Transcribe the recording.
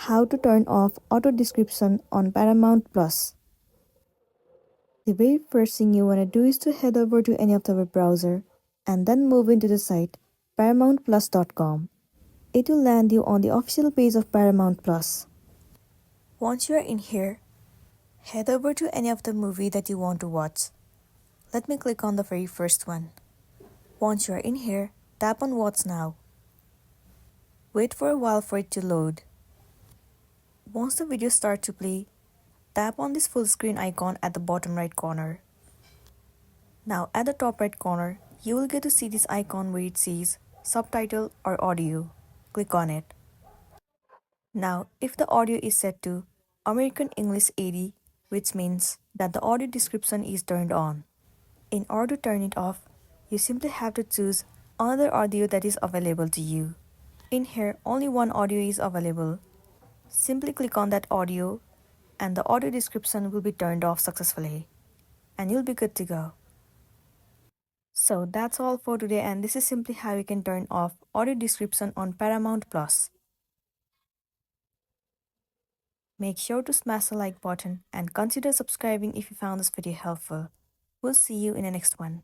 how to turn off auto description on Paramount Plus. The very first thing you want to do is to head over to any of the web browser and then move into the site paramountplus.com. It will land you on the official page of Paramount Plus. Once you are in here, head over to any of the movie that you want to watch. Let me click on the very first one. Once you are in here, tap on Watch Now. Wait for a while for it to load. Once the video starts to play, tap on this full screen icon at the bottom right corner. Now at the top right corner, you will get to see this icon where it says subtitle or audio. Click on it. Now if the audio is set to American English 80, which means that the audio description is turned on. In order to turn it off, you simply have to choose another audio that is available to you. In here, only one audio is available. Simply click on that audio and the audio description will be turned off successfully and you'll be good to go. So that's all for today, and this is simply how you can turn off audio description on Paramount Plus. Make sure to smash the like button and consider subscribing if you found this video helpful. We'll see you in the next one.